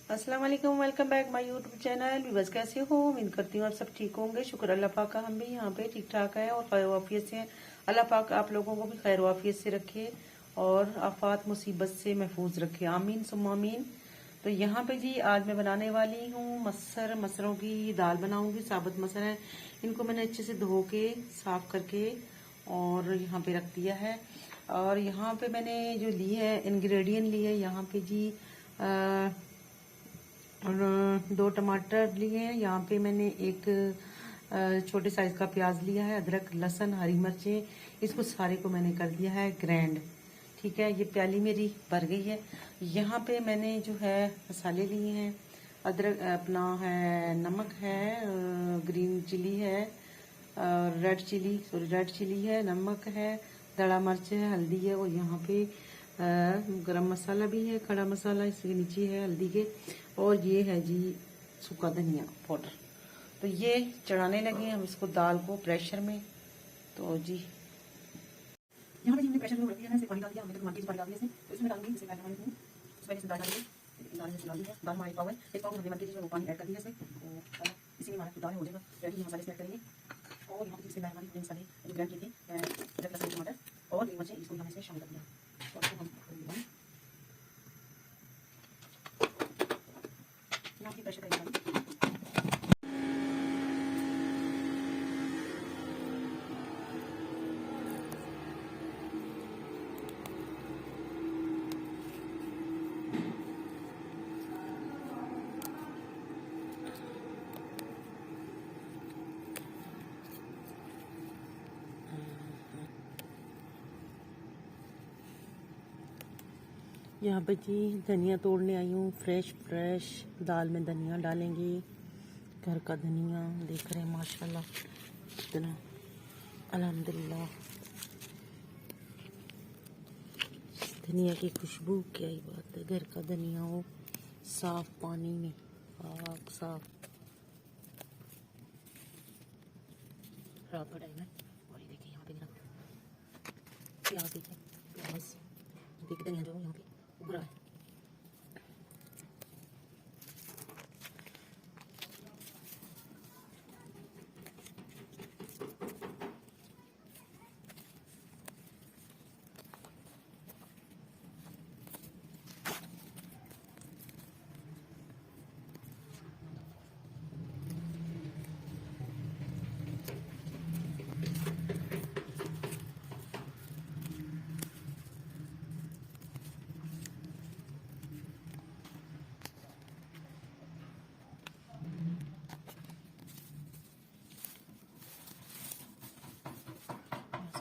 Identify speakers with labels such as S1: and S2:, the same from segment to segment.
S1: अस्सलाम वालेकुम, welcome back my YouTube channel. Viewers कैसे हो? उम्मीद करती हूँ आप सब ठीक होंगे। शुक्र अल्लाह पाक का, हम भी यहाँ पे ठीक ठाक है और खैर वाफियत से हैं। अल्लाह पाक आप लोगों को भी खैर वाफियत से रखे और आफात मुसीबत से महफूज रखे, आमीन सुम्मा आमीन। तो यहाँ पे जी आज मैं बनाने वाली हूँ मसरों की दाल बनाऊंगी। साबुत मसर है, इनको मैंने अच्छे से धो के साफ करके और यहाँ पे रख दिया है। और यहाँ पे मैंने जो ली है इंग्रेडिएंट ली है यहाँ पे जी और 2 टमाटर लिए हैं। यहाँ पे मैंने एक छोटे साइज का प्याज लिया है, अदरक लहसुन हरी मिर्चें, इसको सारे को मैंने कर दिया है ग्रैंड। ठीक है, ये प्याली मेरी भर गई है। यहाँ पे मैंने जो है मसाले लिए हैं, अदरक अपना है, नमक है, ग्रीन चिली है, रेड चिली है, नमक है, दड़ा मिर्च है, हल्दी है और यहाँ पे गरम मसाला भी है, खड़ा मसाला इसके नीचे है हल्दी के। और ये है जी सूखा धनिया पाउडर। तो ये चढ़ाने लगे हम इसको दाल को प्रेशर में। तो जी यहाँ पे हमने प्रेशर में रख दिया है, पानी डाल दिया हमने, तो पानी डाल दिया तो इसमें डालूंगी, इसे पैन में इसमें दाल डाल दी, दाल डाल दिया, दाल हमारी पाव है, एक पाव हमने मर्जी वो पानी ऐड कर दिया इसमें, और इसी में हमारा दाल हो जाएगा रेडी। मसाले सेट करेंगे और यहाँ पे इसमें हमारी मसाले जो ग्राइंड किए थे अदरक लहसुन टमाटर और मिर्चें, इसको हमने इसमें शामिल कर दिया और इसको हम यहाँ पे प्रेशर करेंगे। यहाँ पे जी धनिया तोड़ने आई हूँ, फ्रेश दाल में धनिया डालेंगे, घर का धनिया देख रहे हैं माशाल्लाह कितना, अल्हम्दुलिल्लाह। धनिया की खुशबू क्या ही बात है, घर का धनिया हो साफ पानी में, साफ रात का टाइम है। और ये देखिए यहाँ पे मेरा प्याज, देखिए प्याज देखते हैं जो यहाँ पे उग रहा है।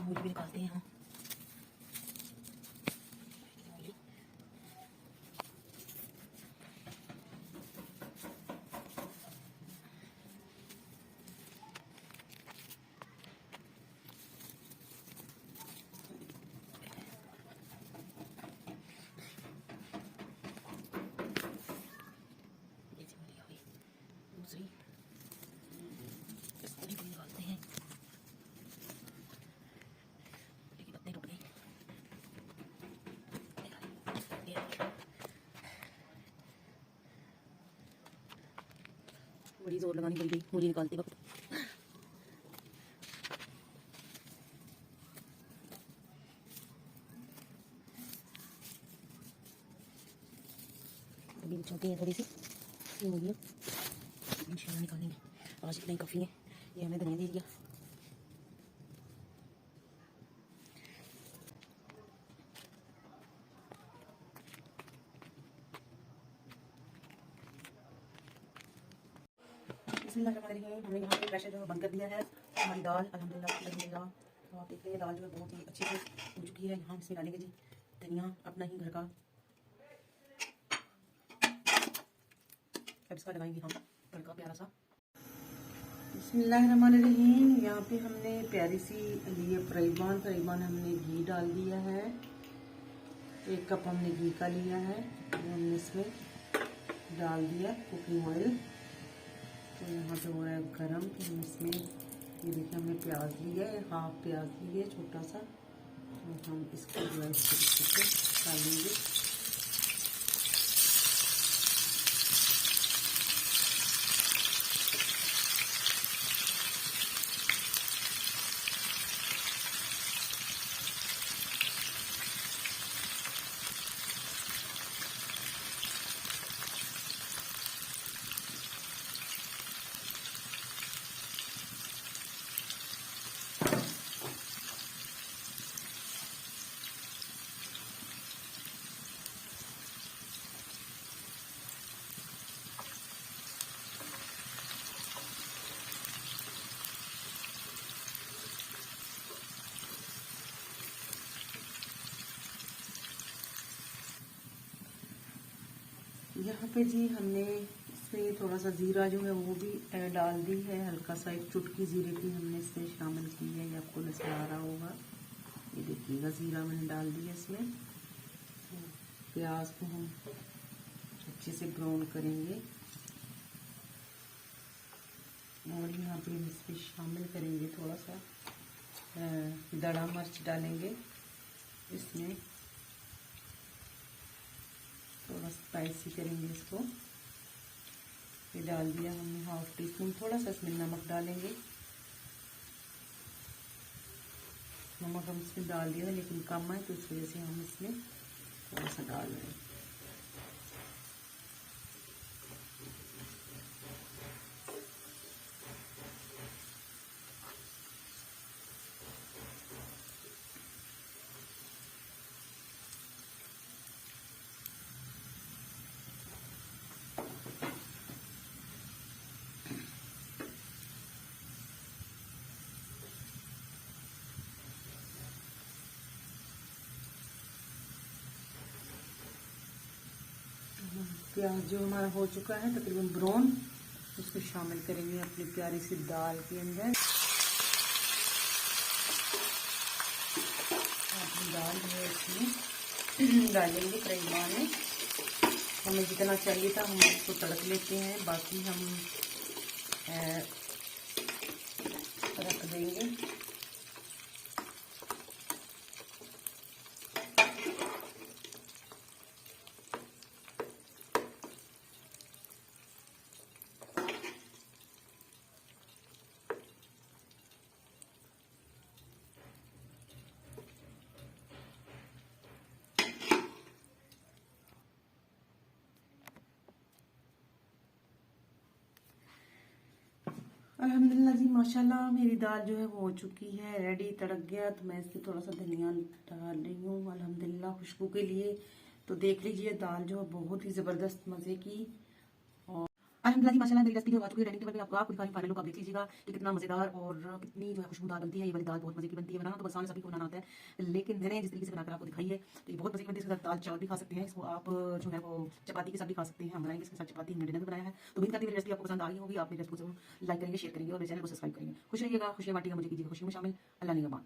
S1: मूली भी निकालते हैं हम। दूसरी मूली भी निकालते हैं, बड़ी जोर लगानी पड़ गई मूली निकालते वक्त। अभी छोटी है थोड़ी सी ये मूलियाँ, इंशाल्लाह निकालेंगे। आज इतना ही काफ़ी है, ये हमने धनिया दे दिया। हमने यहाँ पे प्रेशर जो बंद कर दिया है। हमारी दाल अल्हम्दुलिल्लाह तो आप देखते हैं दाल जो है बहुत ही अच्छी से हो चुकी है। यहाँ इसमें डालेंगे जी धनिया अपना ही घर का, अब इसका लगाएंगे हम तड़का प्यारा सा। बिस्मिल्लाहिर्रहमानिर्रहीम। यहाँ पे हमने प्यारी सी लिए करीबन हमने घी डाल दिया है, 1 कप हमने घी का लिया है, हमने इसमें डाल दिया कुकिंग ऑयल। तो यहाँ पे हो रहा है गरम, तो हम इसमें ये देखिए हमने प्याज लिया है, हाफ प्याज लिया है छोटा सा, तो हम इसको जो है डालेंगे। यहाँ पे जी हमने इसमें थोड़ा सा ज़ीरा जो है वो भी डाल दी है, हल्का सा एक चुटकी ज़ीरे की हमने इसमें शामिल की है, ये आपको नजर आ रहा होगा। ये देखिएगा ज़ीरा मैंने डाल दिया इसमें। प्याज को हम अच्छे से ब्राउन करेंगे और यहाँ पे हम इसमें शामिल करेंगे थोड़ा सा दड़ा मिर्च डालेंगे इसमें, थोड़ा स्पाइसी करेंगे इसको। ये डाल दिया हमने 1/2 टीस्पून, थोड़ा सा इसमें नमक डालेंगे। नमक हम इसमें डाल दिया लेकिन कम है तो इस वजह से हम इसमें थोड़ा सा डाल रहे हैं। प्याज जो हमारा हो चुका है तकरीबन ब्राउन, उसको शामिल करेंगे अपनी प्यारी सी दाल के अंदर। अपनी दाल जो है इसमें डालेंगे कढ़ाई में। हमें जितना चाहिए था हम इसको तड़क लेते हैं, बाकी हम रख देंगे। अल्हम्दुलिल्लाह जी, माशाल्लाह मेरी दाल जो है वो हो चुकी है, रेडी, तड़क गया। तो मैं इसमें थोड़ा सा धनिया डाल रही हूँ अल्हम्दुलिल्लाह खुशबू के लिए। तो देख लीजिए दाल जो है बहुत ही ज़बरदस्त मज़े की। और अल्हम्दुलिल्लाह जी माशाल्लाह मेरी रेसिपी जो आ चुकी है डाइनिंग टेबल पे, आपको दिखाई फाइनल लुक आप देख लीजिएगा कि कितना मज़ेदार और कितनी जो है खुशबूदार बनती है। ये वाली दाल बहुत मज़े की बनती है, बनाना तो आसान सभी को बनाना आता है, लेकिन मैंने जिस तरीके से बनाकर आपको दिखाई है तो ये बहुत मज़े की बनती है। इसके साथ दाल चावल भी खा सकते हैं, इसको आप जो है वो चपाती के साथ भी खा सकते हैं। हम बनाएंगे इसके साथ चपाती, हमने डिनर में बनाया है। तो उम्मीद करती है मेरी रेसिपी आपको पसंद आ रही होगी। आप मेरी रेसिपी को लाइक करेंगे, शेयर करेंगे और मेरे चैनल को सब्सक्राइब करेंगे। खुश रहिएगा, खुशियाँ बांटिएगा, मुझे कीजिएगा खुशी में शामिल। अल्लाह निगहबान।